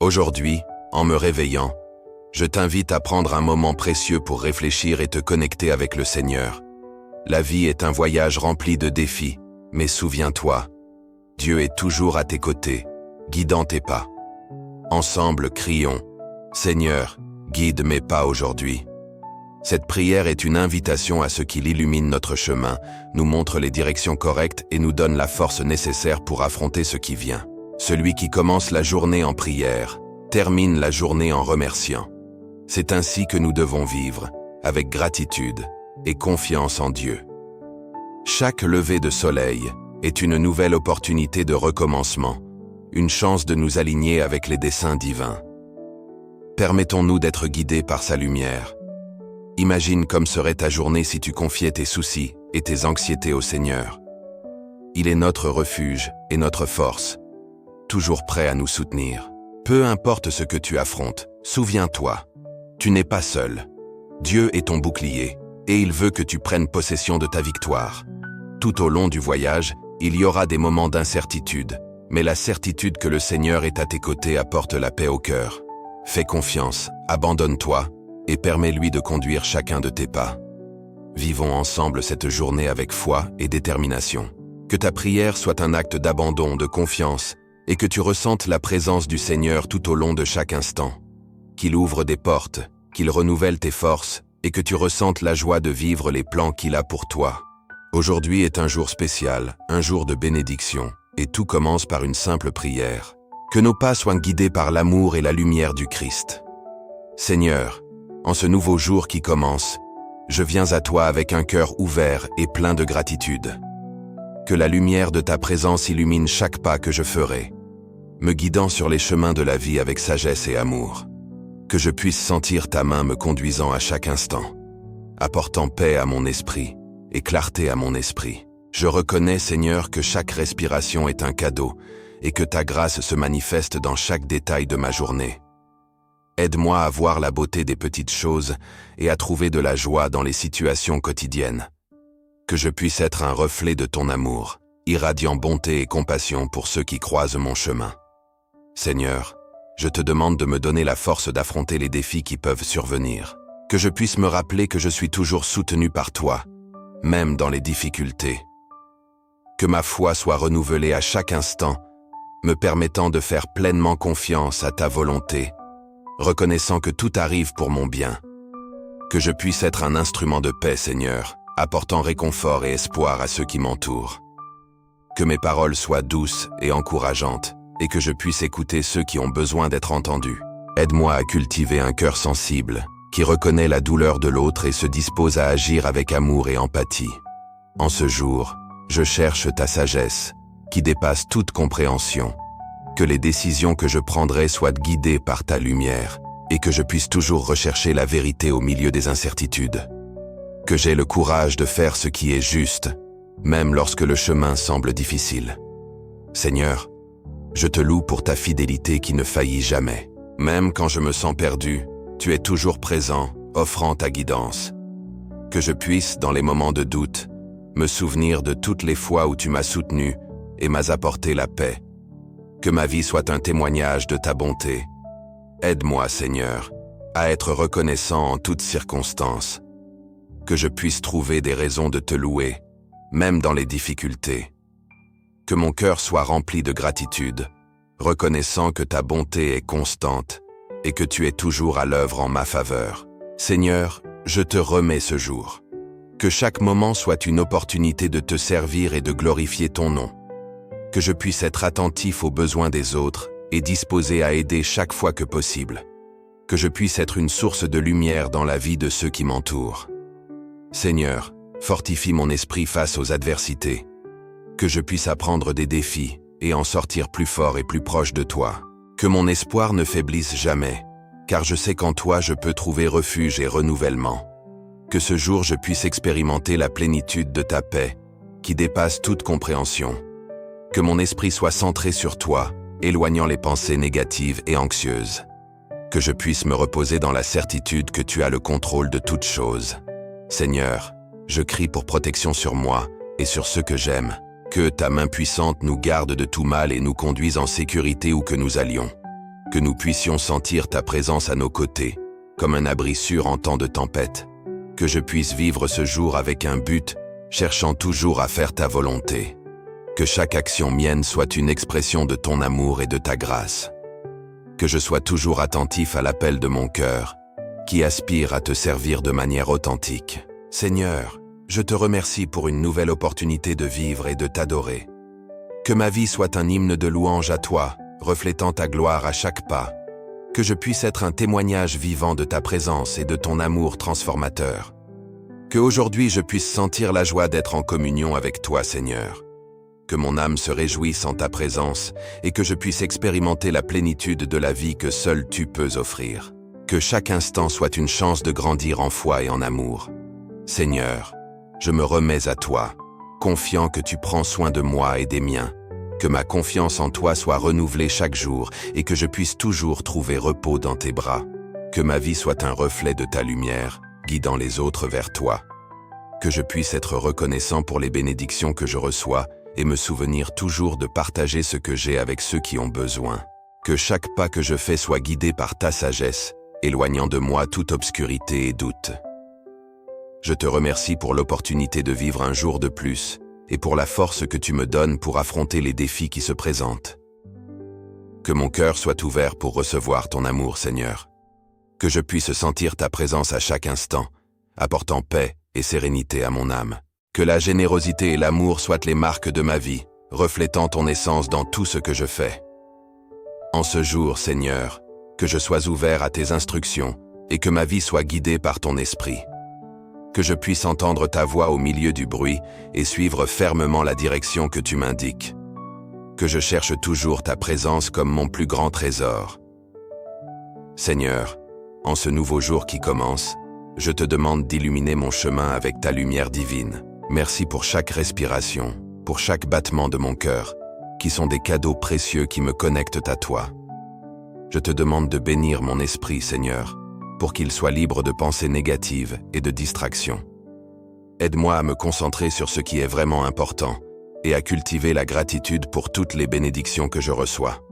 Aujourd'hui, en me réveillant, je t'invite à prendre un moment précieux pour réfléchir et te connecter avec le Seigneur. La vie est un voyage rempli de défis, mais souviens-toi, Dieu est toujours à tes côtés, guidant tes pas. Ensemble, crions, « Seigneur, guide mes pas aujourd'hui ». Cette prière est une invitation à ce qu'il illumine notre chemin, nous montre les directions correctes et nous donne la force nécessaire pour affronter ce qui vient. Celui qui commence la journée en prière, termine la journée en remerciant. C'est ainsi que nous devons vivre, avec gratitude et confiance en Dieu. Chaque lever de soleil est une nouvelle opportunité de recommencement, une chance de nous aligner avec les desseins divins. Permettons-nous d'être guidés par sa lumière. Imagine comme serait ta journée si tu confiais tes soucis et tes anxiétés au Seigneur. Il est notre refuge et notre force, toujours prêt à nous soutenir. Peu importe ce que tu affrontes, souviens-toi, tu n'es pas seul. Dieu est ton bouclier, et il veut que tu prennes possession de ta victoire. Tout au long du voyage, il y aura des moments d'incertitude, mais la certitude que le Seigneur est à tes côtés apporte la paix au cœur. Fais confiance, abandonne-toi, et permets-lui de conduire chacun de tes pas. Vivons ensemble cette journée avec foi et détermination. Que ta prière soit un acte d'abandon, de confiance, et que tu ressentes la présence du Seigneur tout au long de chaque instant. Qu'il ouvre des portes, qu'il renouvelle tes forces, et que tu ressentes la joie de vivre les plans qu'il a pour toi. Aujourd'hui est un jour spécial, un jour de bénédiction, et tout commence par une simple prière. Que nos pas soient guidés par l'amour et la lumière du Christ. Seigneur, en ce nouveau jour qui commence, je viens à toi avec un cœur ouvert et plein de gratitude. Que la lumière de ta présence illumine chaque pas que je ferai, me guidant sur les chemins de la vie avec sagesse et amour. Que je puisse sentir ta main me conduisant à chaque instant, apportant paix à mon esprit et clarté à mon esprit. Je reconnais, Seigneur, que chaque respiration est un cadeau et que ta grâce se manifeste dans chaque détail de ma journée. Aide-moi à voir la beauté des petites choses et à trouver de la joie dans les situations quotidiennes. Que je puisse être un reflet de ton amour, irradiant bonté et compassion pour ceux qui croisent mon chemin. Seigneur, je te demande de me donner la force d'affronter les défis qui peuvent survenir. Que je puisse me rappeler que je suis toujours soutenu par toi, même dans les difficultés. Que ma foi soit renouvelée à chaque instant, me permettant de faire pleinement confiance à ta volonté, reconnaissant que tout arrive pour mon bien. Que je puisse être un instrument de paix, Seigneur, apportant réconfort et espoir à ceux qui m'entourent. Que mes paroles soient douces et encourageantes, et que je puisse écouter ceux qui ont besoin d'être entendus. Aide-moi à cultiver un cœur sensible, qui reconnaît la douleur de l'autre et se dispose à agir avec amour et empathie. En ce jour, je cherche ta sagesse, qui dépasse toute compréhension. Que les décisions que je prendrai soient guidées par ta lumière, et que je puisse toujours rechercher la vérité au milieu des incertitudes. Que j'aie le courage de faire ce qui est juste, même lorsque le chemin semble difficile. Seigneur, je te loue pour ta fidélité qui ne faillit jamais. Même quand je me sens perdu, tu es toujours présent, offrant ta guidance. Que je puisse, dans les moments de doute, me souvenir de toutes les fois où tu m'as soutenu et m'as apporté la paix. Que ma vie soit un témoignage de ta bonté. Aide-moi, Seigneur, à être reconnaissant en toutes circonstances. Que je puisse trouver des raisons de te louer, même dans les difficultés. Que mon cœur soit rempli de gratitude, reconnaissant que ta bonté est constante et que tu es toujours à l'œuvre en ma faveur. Seigneur, je te remets ce jour. Que chaque moment soit une opportunité de te servir et de glorifier ton nom. Que je puisse être attentif aux besoins des autres et disposé à aider chaque fois que possible. Que je puisse être une source de lumière dans la vie de ceux qui m'entourent. Seigneur, fortifie mon esprit face aux adversités. Que je puisse apprendre des défis et en sortir plus fort et plus proche de toi. Que mon espoir ne faiblisse jamais, car je sais qu'en toi je peux trouver refuge et renouvellement. Que ce jour je puisse expérimenter la plénitude de ta paix, qui dépasse toute compréhension. Que mon esprit soit centré sur toi, éloignant les pensées négatives et anxieuses. Que je puisse me reposer dans la certitude que tu as le contrôle de toutes choses. Seigneur, je crie pour protection sur moi et sur ceux que j'aime. Que ta main puissante nous garde de tout mal et nous conduise en sécurité où que nous allions. que nous puissions sentir ta présence à nos côtés, comme un abri sûr en temps de tempête, que je puisse vivre ce jour avec un but, cherchant toujours à faire ta volonté, que chaque action mienne soit une expression de ton amour et de ta grâce, que je sois toujours attentif à l'appel de mon cœur, qui aspire à te servir de manière authentique. Seigneur, je te remercie pour une nouvelle opportunité de vivre et de t'adorer. Que ma vie soit un hymne de louange à toi, reflétant ta gloire à chaque pas. Que je puisse être un témoignage vivant de ta présence et de ton amour transformateur. Que aujourd'hui je puisse sentir la joie d'être en communion avec toi, Seigneur. Que mon âme se réjouisse en ta présence et que je puisse expérimenter la plénitude de la vie que seul tu peux offrir. Que chaque instant soit une chance de grandir en foi et en amour. Seigneur, je me remets à toi, confiant que tu prends soin de moi et des miens. Que ma confiance en toi soit renouvelée chaque jour et que je puisse toujours trouver repos dans tes bras. Que ma vie soit un reflet de ta lumière, guidant les autres vers toi. Que je puisse être reconnaissant pour les bénédictions que je reçois et me souvenir toujours de partager ce que j'ai avec ceux qui ont besoin. Que chaque pas que je fais soit guidé par ta sagesse, éloignant de moi toute obscurité et doute. Je te remercie pour l'opportunité de vivre un jour de plus et pour la force que tu me donnes pour affronter les défis qui se présentent. Que mon cœur soit ouvert pour recevoir ton amour, Seigneur. Que je puisse sentir ta présence à chaque instant, apportant paix et sérénité à mon âme. Que la générosité et l'amour soient les marques de ma vie, reflétant ton essence dans tout ce que je fais. En ce jour, Seigneur, que je sois ouvert à tes instructions et que ma vie soit guidée par ton esprit. Que je puisse entendre ta voix au milieu du bruit et suivre fermement la direction que tu m'indiques. Que je cherche toujours ta présence comme mon plus grand trésor. Seigneur, en ce nouveau jour qui commence, je te demande d'illuminer mon chemin avec ta lumière divine. Merci pour chaque respiration, pour chaque battement de mon cœur, qui sont des cadeaux précieux qui me connectent à toi. Je te demande de bénir mon esprit, Seigneur, pour qu'il soit libre de pensées négatives et de distractions. Aide-moi à me concentrer sur ce qui est vraiment important et à cultiver la gratitude pour toutes les bénédictions que je reçois.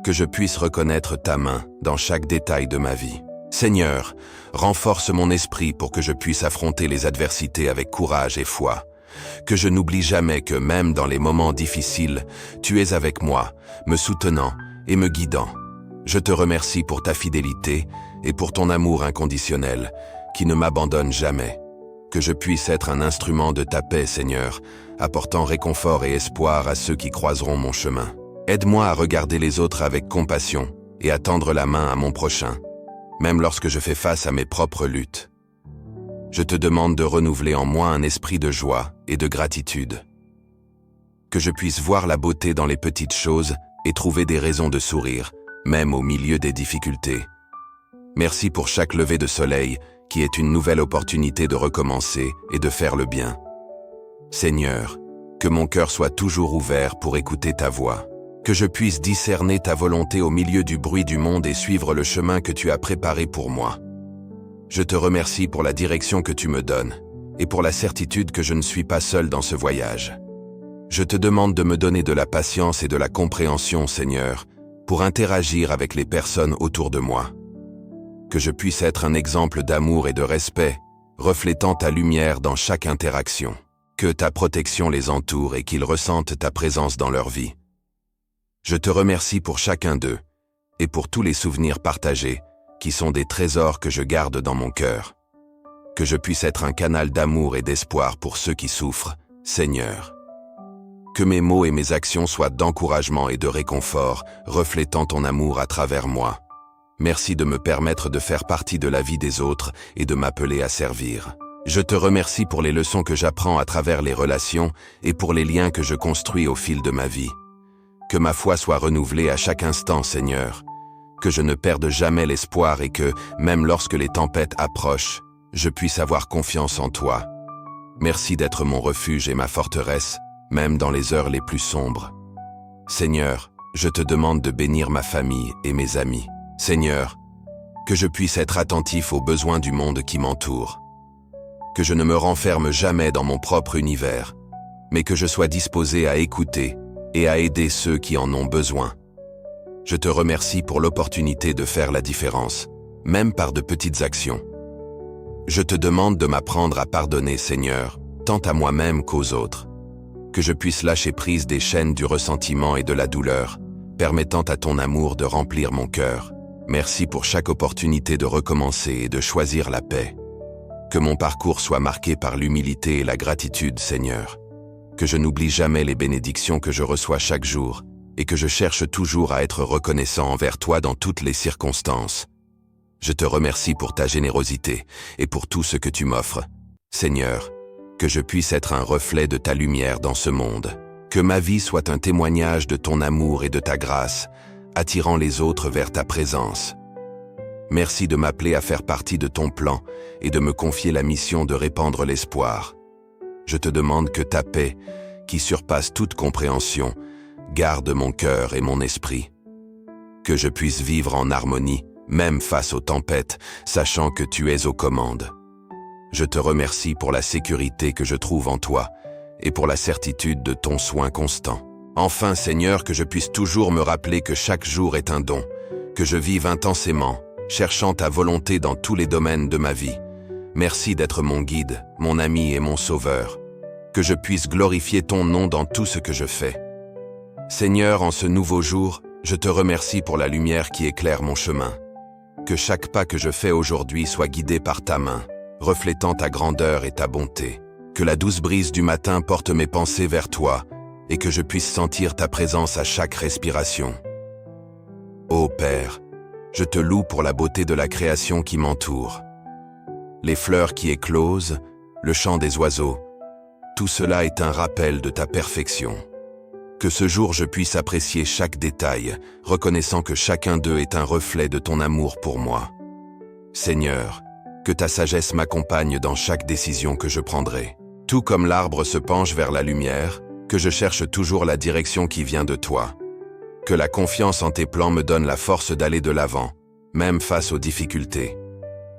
Que je puisse reconnaître ta main dans chaque détail de ma vie. Seigneur, renforce mon esprit pour que je puisse affronter les adversités avec courage et foi. Que je n'oublie jamais que même dans les moments difficiles, tu es avec moi, me soutenant et me guidant. Je te remercie pour ta fidélité et pour ton amour inconditionnel, qui ne m'abandonne jamais. Que je puisse être un instrument de ta paix, Seigneur, apportant réconfort et espoir à ceux qui croiseront mon chemin. Aide-moi à regarder les autres avec compassion et à tendre la main à mon prochain, même lorsque je fais face à mes propres luttes. Je te demande de renouveler en moi un esprit de joie et de gratitude. Que je puisse voir la beauté dans les petites choses et trouver des raisons de sourire, même au milieu des difficultés. Merci pour chaque lever de soleil, qui est une nouvelle opportunité de recommencer et de faire le bien. Seigneur, que mon cœur soit toujours ouvert pour écouter ta voix. Que je puisse discerner ta volonté au milieu du bruit du monde et suivre le chemin que tu as préparé pour moi. Je te remercie pour la direction que tu me donnes et pour la certitude que je ne suis pas seul dans ce voyage. Je te demande de me donner de la patience et de la compréhension, Seigneur, pour interagir avec les personnes autour de moi. Que je puisse être un exemple d'amour et de respect, reflétant ta lumière dans chaque interaction. Que ta protection les entoure et qu'ils ressentent ta présence dans leur vie. Je te remercie pour chacun d'eux et pour tous les souvenirs partagés qui sont des trésors que je garde dans mon cœur. Que je puisse être un canal d'amour et d'espoir pour ceux qui souffrent, Seigneur. Que mes mots et mes actions soient d'encouragement et de réconfort, reflétant ton amour à travers moi. Merci de me permettre de faire partie de la vie des autres et de m'appeler à servir. Je te remercie pour les leçons que j'apprends à travers les relations et pour les liens que je construis au fil de ma vie. Que ma foi soit renouvelée à chaque instant, Seigneur. Que je ne perde jamais l'espoir et que, même lorsque les tempêtes approchent, je puisse avoir confiance en toi. Merci d'être mon refuge et ma forteresse, même dans les heures les plus sombres. Seigneur, je te demande de bénir ma famille et mes amis. Seigneur, que je puisse être attentif aux besoins du monde qui m'entoure. Que je ne me renferme jamais dans mon propre univers, mais que je sois disposé à écouter et à aider ceux qui en ont besoin. Je te remercie pour l'opportunité de faire la différence, même par de petites actions. Je te demande de m'apprendre à pardonner, Seigneur, tant à moi-même qu'aux autres. Que je puisse lâcher prise des chaînes du ressentiment et de la douleur, permettant à ton amour de remplir mon cœur. Merci pour chaque opportunité de recommencer et de choisir la paix. Que mon parcours soit marqué par l'humilité et la gratitude, Seigneur. Que je n'oublie jamais les bénédictions que je reçois chaque jour et que je cherche toujours à être reconnaissant envers toi dans toutes les circonstances. Je te remercie pour ta générosité et pour tout ce que tu m'offres. Seigneur, que je puisse être un reflet de ta lumière dans ce monde. Que ma vie soit un témoignage de ton amour et de ta grâce, attirant les autres vers ta présence. Merci de m'appeler à faire partie de ton plan et de me confier la mission de répandre l'espoir. Je te demande que ta paix, qui surpasse toute compréhension, garde mon cœur et mon esprit. Que je puisse vivre en harmonie, même face aux tempêtes, sachant que tu es aux commandes. Je te remercie pour la sécurité que je trouve en toi et pour la certitude de ton soin constant. Enfin, Seigneur, que je puisse toujours me rappeler que chaque jour est un don, que je vive intensément, cherchant ta volonté dans tous les domaines de ma vie. Merci d'être mon guide, mon ami et mon sauveur. Que je puisse glorifier ton nom dans tout ce que je fais. Seigneur, en ce nouveau jour, je te remercie pour la lumière qui éclaire mon chemin. Que chaque pas que je fais aujourd'hui soit guidé par ta main, reflétant ta grandeur et ta bonté. Que la douce brise du matin porte mes pensées vers toi et que je puisse sentir ta présence à chaque respiration. Ô Père, je te loue pour la beauté de la création qui m'entoure. Les fleurs qui éclosent, le chant des oiseaux, tout cela est un rappel de ta perfection. Que ce jour je puisse apprécier chaque détail, reconnaissant que chacun d'eux est un reflet de ton amour pour moi. Seigneur, que ta sagesse m'accompagne dans chaque décision que je prendrai. Tout comme l'arbre se penche vers la lumière, que je cherche toujours la direction qui vient de toi. Que la confiance en tes plans me donne la force d'aller de l'avant, même face aux difficultés.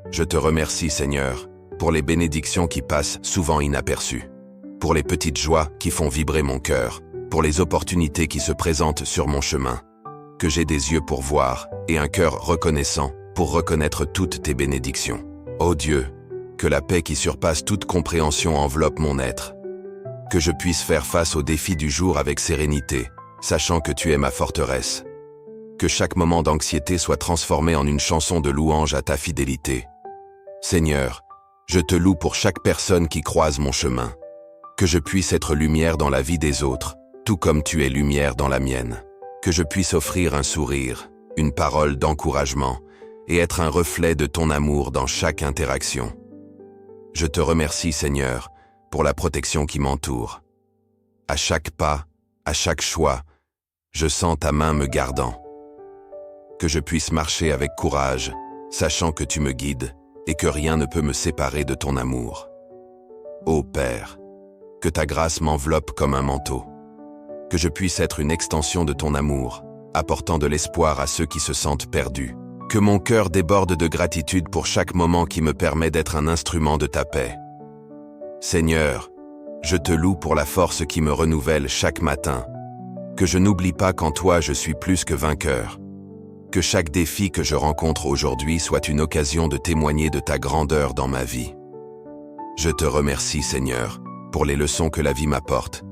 Je te remercie, Seigneur, pour les bénédictions qui passent souvent inaperçues, pour les petites joies qui font vibrer mon cœur, pour les opportunités qui se présentent sur mon chemin. Que j'ai des yeux pour voir et un cœur reconnaissant pour reconnaître toutes tes bénédictions. Ô Dieu, que la paix qui surpasse toute compréhension enveloppe mon être. Que je puisse faire face aux défis du jour avec sérénité, sachant que tu es ma forteresse. Que chaque moment d'anxiété soit transformé en une chanson de louange à ta fidélité. Seigneur, je te loue pour chaque personne qui croise mon chemin. Que je puisse être lumière dans la vie des autres, tout comme tu es lumière dans la mienne. Que je puisse offrir un sourire, une parole d'encouragement, et être un reflet de ton amour dans chaque interaction. Je te remercie, Seigneur, pour la protection qui m'entoure. À chaque pas, à chaque choix, je sens ta main me gardant. Que je puisse marcher avec courage, sachant que tu me guides et que rien ne peut me séparer de ton amour. Ô Père, que ta grâce m'enveloppe comme un manteau. Que je puisse être une extension de ton amour, apportant de l'espoir à ceux qui se sentent perdus. Que mon cœur déborde de gratitude pour chaque moment qui me permet d'être un instrument de ta paix. Seigneur, je te loue pour la force qui me renouvelle chaque matin. Que je n'oublie pas qu'en toi je suis plus que vainqueur. Que chaque défi que je rencontre aujourd'hui soit une occasion de témoigner de ta grandeur dans ma vie. Je te remercie, Seigneur, pour les leçons que la vie m'apporte.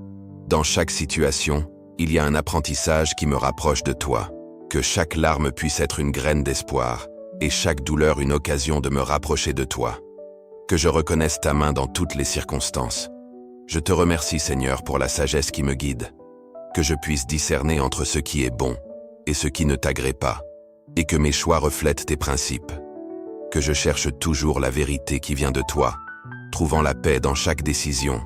Dans chaque situation, il y a un apprentissage qui me rapproche de toi. Que chaque larme puisse être une graine d'espoir, et chaque douleur une occasion de me rapprocher de toi. Que je reconnaisse ta main dans toutes les circonstances. Je te remercie, Seigneur, pour la sagesse qui me guide. Que je puisse discerner entre ce qui est bon et ce qui ne t'agrée pas, et que mes choix reflètent tes principes. Que je cherche toujours la vérité qui vient de toi, trouvant la paix dans chaque décision.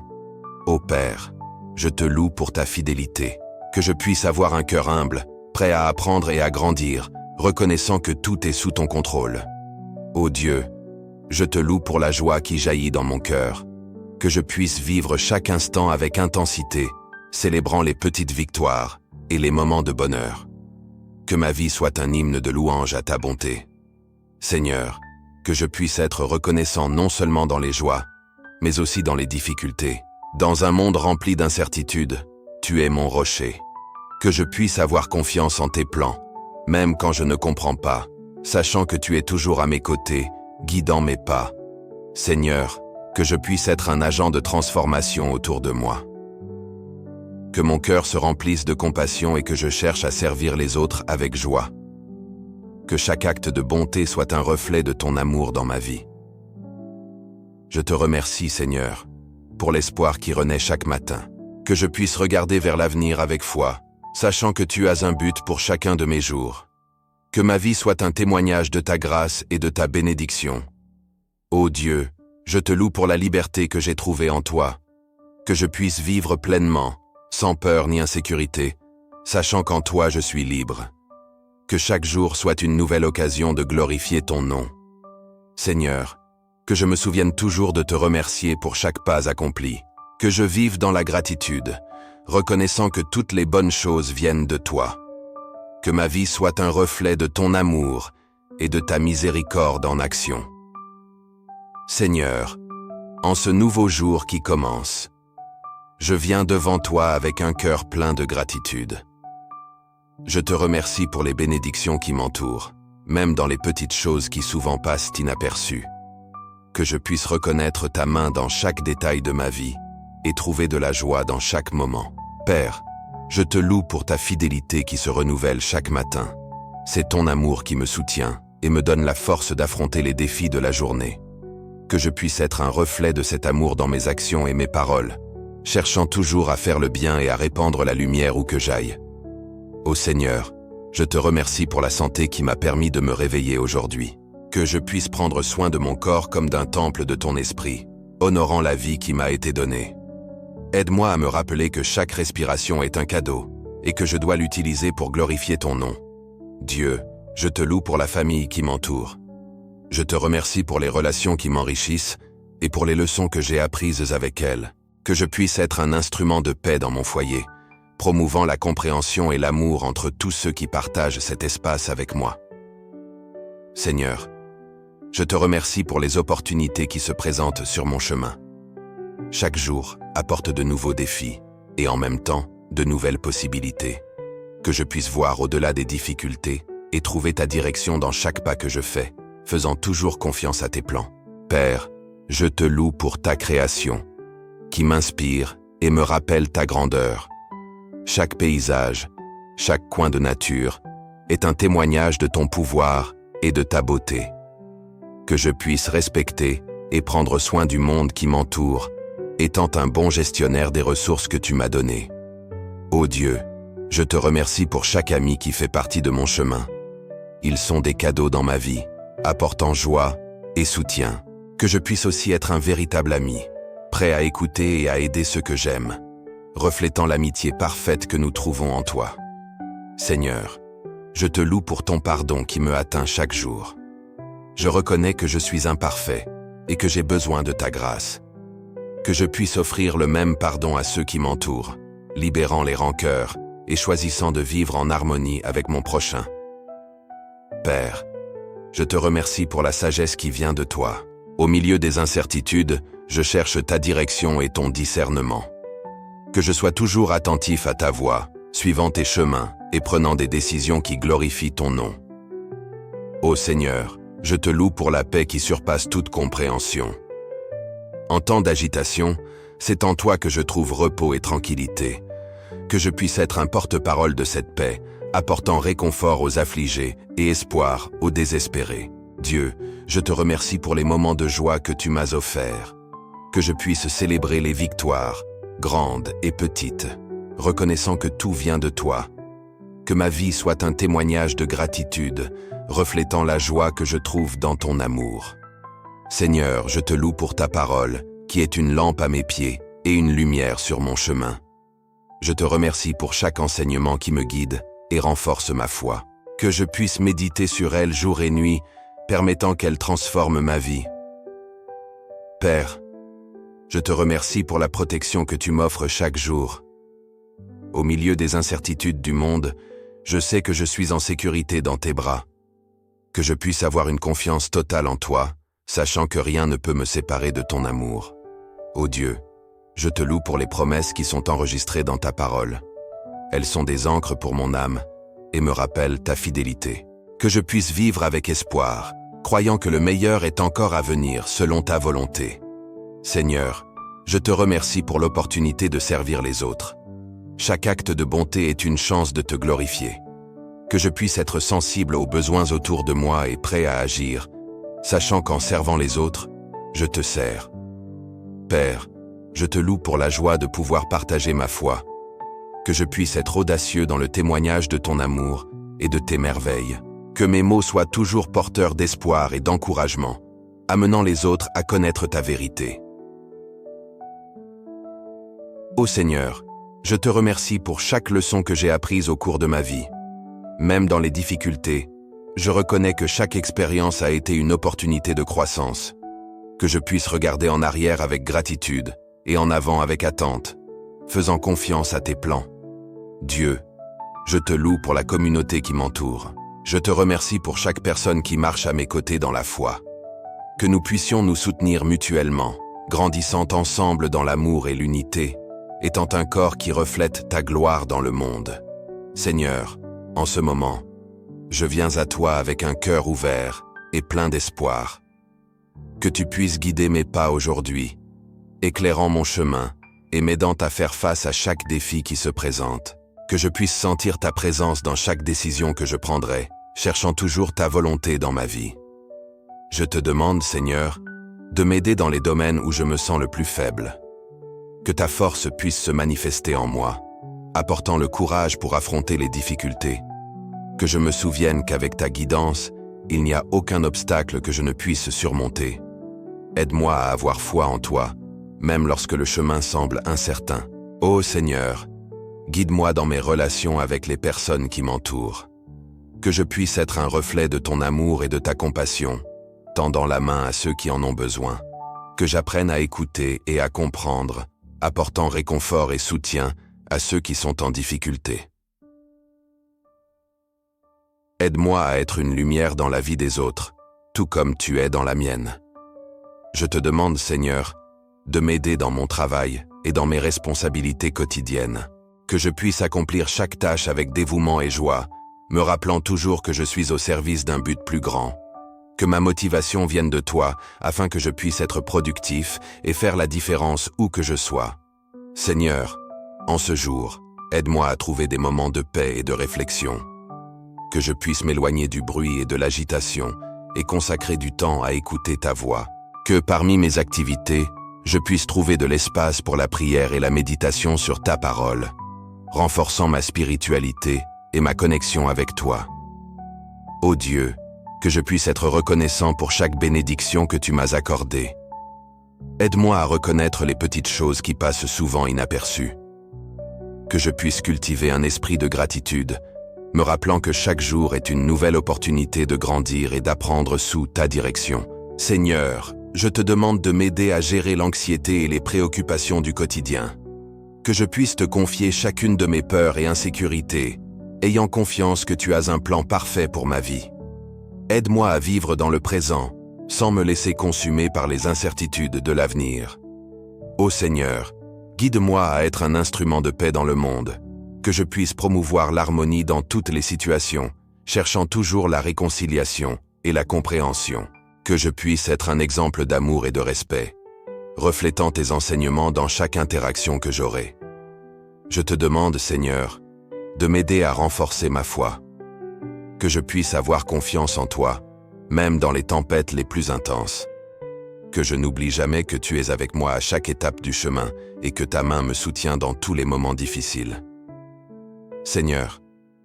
Ô Père, je te loue pour ta fidélité. Que je puisse avoir un cœur humble, prêt à apprendre et à grandir, reconnaissant que tout est sous ton contrôle. Ô Dieu, je te loue pour la joie qui jaillit dans mon cœur. Que je puisse vivre chaque instant avec intensité, célébrant les petites victoires et les moments de bonheur. Que ma vie soit un hymne de louange à ta bonté. Seigneur, que je puisse être reconnaissant non seulement dans les joies, mais aussi dans les difficultés. Dans un monde rempli d'incertitudes, tu es mon rocher. Que je puisse avoir confiance en tes plans, même quand je ne comprends pas, sachant que tu es toujours à mes côtés, guidant mes pas. Seigneur, que je puisse être un agent de transformation autour de moi. Que mon cœur se remplisse de compassion et que je cherche à servir les autres avec joie. Que chaque acte de bonté soit un reflet de ton amour dans ma vie. Je te remercie, Seigneur, pour l'espoir qui renaît chaque matin. Que je puisse regarder vers l'avenir avec foi, sachant que tu as un but pour chacun de mes jours. Que ma vie soit un témoignage de ta grâce et de ta bénédiction. Ô Dieu, je te loue pour la liberté que j'ai trouvée en toi. Que je puisse vivre pleinement, sans peur ni insécurité, sachant qu'en toi je suis libre. Que chaque jour soit une nouvelle occasion de glorifier ton nom. Seigneur, que je me souvienne toujours de te remercier pour chaque pas accompli. Que je vive dans la gratitude, reconnaissant que toutes les bonnes choses viennent de toi. Que ma vie soit un reflet de ton amour et de ta miséricorde en action. Seigneur, en ce nouveau jour qui commence, je viens devant toi avec un cœur plein de gratitude. Je te remercie pour les bénédictions qui m'entourent, même dans les petites choses qui souvent passent inaperçues. Que je puisse reconnaître ta main dans chaque détail de ma vie et trouver de la joie dans chaque moment. Père, je te loue pour ta fidélité qui se renouvelle chaque matin. C'est ton amour qui me soutient et me donne la force d'affronter les défis de la journée. Que je puisse être un reflet de cet amour dans mes actions et mes paroles, cherchant toujours à faire le bien et à répandre la lumière où que j'aille. Ô Seigneur, je te remercie pour la santé qui m'a permis de me réveiller aujourd'hui. Que je puisse prendre soin de mon corps comme d'un temple de ton esprit, honorant la vie qui m'a été donnée. Aide-moi à me rappeler que chaque respiration est un cadeau et que je dois l'utiliser pour glorifier ton nom. Dieu, je te loue pour la famille qui m'entoure. Je te remercie pour les relations qui m'enrichissent et pour les leçons que j'ai apprises avec elles. Que je puisse être un instrument de paix dans mon foyer, promouvant la compréhension et l'amour entre tous ceux qui partagent cet espace avec moi. Seigneur, je te remercie pour les opportunités qui se présentent sur mon chemin. Chaque jour apporte de nouveaux défis et en même temps de nouvelles possibilités. Que je puisse voir au-delà des difficultés et trouver ta direction dans chaque pas que je fais, faisant toujours confiance à tes plans. Père, je te loue pour ta création, qui m'inspire et me rappelle ta grandeur. Chaque paysage, chaque coin de nature est un témoignage de ton pouvoir et de ta beauté. Que je puisse respecter et prendre soin du monde qui m'entoure, étant un bon gestionnaire des ressources que tu m'as données. Ô Dieu, je te remercie pour chaque ami qui fait partie de mon chemin. Ils sont des cadeaux dans ma vie, apportant joie et soutien. Que je puisse aussi être un véritable ami, prêt à écouter et à aider ceux que j'aime, reflétant l'amitié parfaite que nous trouvons en toi. Seigneur, je te loue pour ton pardon qui me atteint chaque jour. Je reconnais que je suis imparfait et que j'ai besoin de ta grâce. Que je puisse offrir le même pardon à ceux qui m'entourent, libérant les rancœurs et choisissant de vivre en harmonie avec mon prochain. Père, je te remercie pour la sagesse qui vient de toi. Au milieu des incertitudes, je cherche ta direction et ton discernement. Que je sois toujours attentif à ta voix, suivant tes chemins et prenant des décisions qui glorifient ton nom. Ô Seigneur, je te loue pour la paix qui surpasse toute compréhension. En temps d'agitation, c'est en toi que je trouve repos et tranquillité. Que je puisse être un porte-parole de cette paix, apportant réconfort aux affligés et espoir aux désespérés. Dieu, je te remercie pour les moments de joie que tu m'as offerts. Que je puisse célébrer les victoires, grandes et petites, reconnaissant que tout vient de toi. Que ma vie soit un témoignage de gratitude, reflétant la joie que je trouve dans ton amour. Seigneur, je te loue pour ta parole, qui est une lampe à mes pieds et une lumière sur mon chemin. Je te remercie pour chaque enseignement qui me guide et renforce ma foi. Que je puisse méditer sur elle jour et nuit, permettant qu'elle transforme ma vie. Père, je te remercie pour la protection que tu m'offres chaque jour. Au milieu des incertitudes du monde, je sais que je suis en sécurité dans tes bras. Que je puisse avoir une confiance totale en toi, sachant que rien ne peut me séparer de ton amour. Ô Dieu, je te loue pour les promesses qui sont enregistrées dans ta parole. Elles sont des ancres pour mon âme et me rappellent ta fidélité. Que je puisse vivre avec espoir, croyant que le meilleur est encore à venir selon ta volonté. Seigneur, je te remercie pour l'opportunité de servir les autres. Chaque acte de bonté est une chance de te glorifier. Que je puisse être sensible aux besoins autour de moi et prêt à agir, sachant qu'en servant les autres, je te sers. Père, je te loue pour la joie de pouvoir partager ma foi. Que je puisse être audacieux dans le témoignage de ton amour et de tes merveilles. Que mes mots soient toujours porteurs d'espoir et d'encouragement, amenant les autres à connaître ta vérité. Ô Seigneur, je te remercie pour chaque leçon que j'ai apprise au cours de ma vie. Même dans les difficultés, je reconnais que chaque expérience a été une opportunité de croissance. Que je puisse regarder en arrière avec gratitude et en avant avec attente, faisant confiance à tes plans. Dieu, je te loue pour la communauté qui m'entoure. Je te remercie pour chaque personne qui marche à mes côtés dans la foi. Que nous puissions nous soutenir mutuellement, grandissant ensemble dans l'amour et l'unité, étant un corps qui reflète ta gloire dans le monde. Seigneur, en ce moment, je viens à toi avec un cœur ouvert et plein d'espoir. Que tu puisses guider mes pas aujourd'hui, éclairant mon chemin et m'aidant à faire face à chaque défi qui se présente. Que je puisse sentir ta présence dans chaque décision que je prendrai, cherchant toujours ta volonté dans ma vie. Je te demande, Seigneur, de m'aider dans les domaines où je me sens le plus faible. Que ta force puisse se manifester en moi, apportant le courage pour affronter les difficultés. Que je me souvienne qu'avec ta guidance, il n'y a aucun obstacle que je ne puisse surmonter. Aide-moi à avoir foi en toi, même lorsque le chemin semble incertain. Ô Seigneur, guide-moi dans mes relations avec les personnes qui m'entourent. Que je puisse être un reflet de ton amour et de ta compassion, tendant la main à ceux qui en ont besoin. Que j'apprenne à écouter et à comprendre, apportant réconfort et soutien à ceux qui sont en difficulté. Aide-moi à être une lumière dans la vie des autres, tout comme tu es dans la mienne. Je te demande, Seigneur, de m'aider dans mon travail et dans mes responsabilités quotidiennes. Que je puisse accomplir chaque tâche avec dévouement et joie, me rappelant toujours que je suis au service d'un but plus grand. Que ma motivation vienne de toi, afin que je puisse être productif et faire la différence où que je sois. Seigneur, en ce jour, aide-moi à trouver des moments de paix et de réflexion. Que je puisse m'éloigner du bruit et de l'agitation et consacrer du temps à écouter ta voix. Que parmi mes activités, je puisse trouver de l'espace pour la prière et la méditation sur ta parole, renforçant ma spiritualité et ma connexion avec toi. Ô Dieu, que je puisse être reconnaissant pour chaque bénédiction que tu m'as accordée. Aide-moi à reconnaître les petites choses qui passent souvent inaperçues. Que je puisse cultiver un esprit de gratitude, me rappelant que chaque jour est une nouvelle opportunité de grandir et d'apprendre sous ta direction. Seigneur, je te demande de m'aider à gérer l'anxiété et les préoccupations du quotidien. Que je puisse te confier chacune de mes peurs et insécurités, ayant confiance que tu as un plan parfait pour ma vie. Aide-moi à vivre dans le présent, sans me laisser consumer par les incertitudes de l'avenir. Ô Seigneur, guide-moi à être un instrument de paix dans le monde, que je puisse promouvoir l'harmonie dans toutes les situations, cherchant toujours la réconciliation et la compréhension. Que je puisse être un exemple d'amour et de respect, reflétant tes enseignements dans chaque interaction que j'aurai. Je te demande, Seigneur, de m'aider à renforcer ma foi. Que je puisse avoir confiance en toi, même dans les tempêtes les plus intenses. Que je n'oublie jamais que tu es avec moi à chaque étape du chemin et que ta main me soutient dans tous les moments difficiles. Seigneur,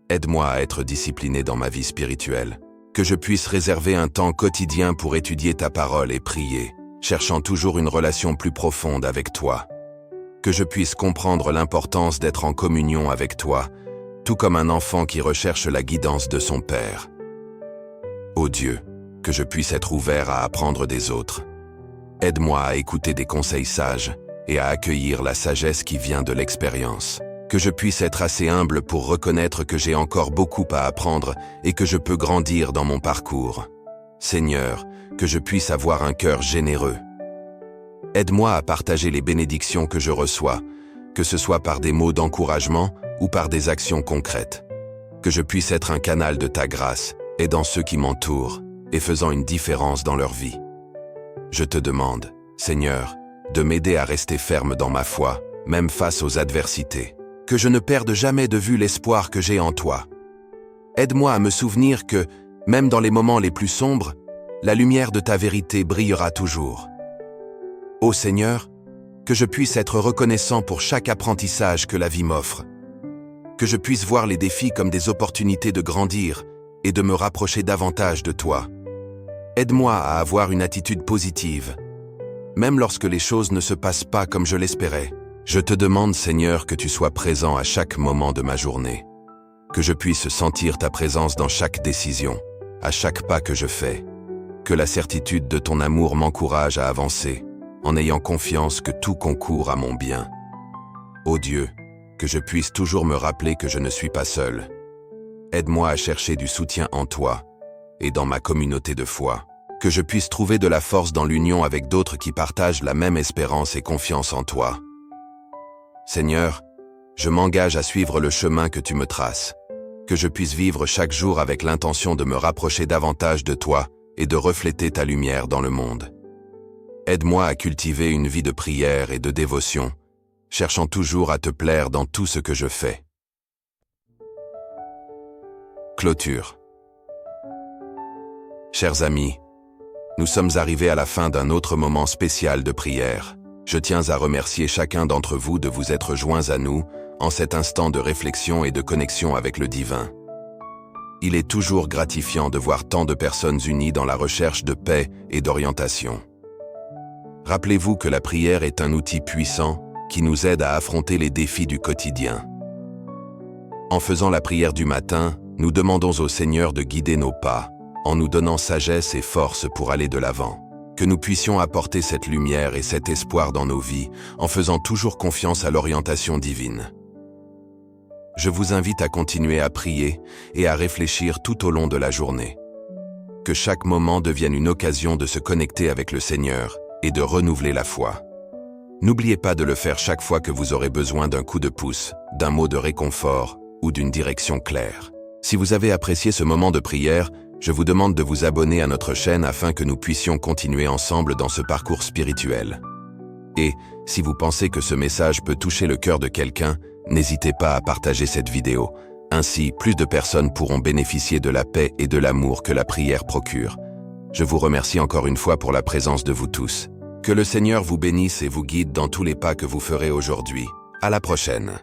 aide-moi à être discipliné dans ma vie spirituelle. Que je puisse réserver un temps quotidien pour étudier ta parole et prier, cherchant toujours une relation plus profonde avec toi. Que je puisse comprendre l'importance d'être en communion avec toi, tout comme un enfant qui recherche la guidance de son Père. Ô Dieu, que je puisse être ouvert à apprendre des autres. Aide-moi à écouter des conseils sages et à accueillir la sagesse qui vient de l'expérience. Que je puisse être assez humble pour reconnaître que j'ai encore beaucoup à apprendre et que je peux grandir dans mon parcours. Seigneur, que je puisse avoir un cœur généreux. Aide-moi à partager les bénédictions que je reçois, que ce soit par des mots d'encouragement ou par des actions concrètes. Que je puisse être un canal de ta grâce, aidant ceux qui m'entourent et faisant une différence dans leur vie. Je te demande, Seigneur, de m'aider à rester ferme dans ma foi, même face aux adversités. Que je ne perde jamais de vue l'espoir que j'ai en toi. Aide-moi à me souvenir que, même dans les moments les plus sombres, la lumière de ta vérité brillera toujours. Ô Seigneur, que je puisse être reconnaissant pour chaque apprentissage que la vie m'offre. Que je puisse voir les défis comme des opportunités de grandir et de me rapprocher davantage de toi. Aide-moi à avoir une attitude positive, même lorsque les choses ne se passent pas comme je l'espérais. Je te demande, Seigneur, que tu sois présent à chaque moment de ma journée. Que je puisse sentir ta présence dans chaque décision, à chaque pas que je fais. Que la certitude de ton amour m'encourage à avancer, en ayant confiance que tout concourt à mon bien. Ô Dieu, que je puisse toujours me rappeler que je ne suis pas seul. Aide-moi à chercher du soutien en toi et dans ma communauté de foi. Que je puisse trouver de la force dans l'union avec d'autres qui partagent la même espérance et confiance en toi. Seigneur, je m'engage à suivre le chemin que tu me traces. Que je puisse vivre chaque jour avec l'intention de me rapprocher davantage de toi et de refléter ta lumière dans le monde. Aide-moi à cultiver une vie de prière et de dévotion, cherchant toujours à te plaire dans tout ce que je fais. Clôture. Chers amis, nous sommes arrivés à la fin d'un autre moment spécial de prière. Je tiens à remercier chacun d'entre vous de vous être joints à nous en cet instant de réflexion et de connexion avec le divin. Il est toujours gratifiant de voir tant de personnes unies dans la recherche de paix et d'orientation. Rappelez-vous que la prière est un outil puissant qui nous aide à affronter les défis du quotidien. En faisant la prière du matin, nous demandons au Seigneur de guider nos pas, en nous donnant sagesse et force pour aller de l'avant. Que nous puissions apporter cette lumière et cet espoir dans nos vies, en faisant toujours confiance à l'orientation divine. Je vous invite à continuer à prier et à réfléchir tout au long de la journée. Que chaque moment devienne une occasion de se connecter avec le Seigneur et de renouveler la foi. N'oubliez pas de le faire chaque fois que vous aurez besoin d'un coup de pouce, d'un mot de réconfort ou d'une direction claire. Si vous avez apprécié ce moment de prière, je vous demande de vous abonner à notre chaîne afin que nous puissions continuer ensemble dans ce parcours spirituel. Et, si vous pensez que ce message peut toucher le cœur de quelqu'un, n'hésitez pas à partager cette vidéo. Ainsi, plus de personnes pourront bénéficier de la paix et de l'amour que la prière procure. Je vous remercie encore une fois pour la présence de vous tous. Que le Seigneur vous bénisse et vous guide dans tous les pas que vous ferez aujourd'hui. À la prochaine.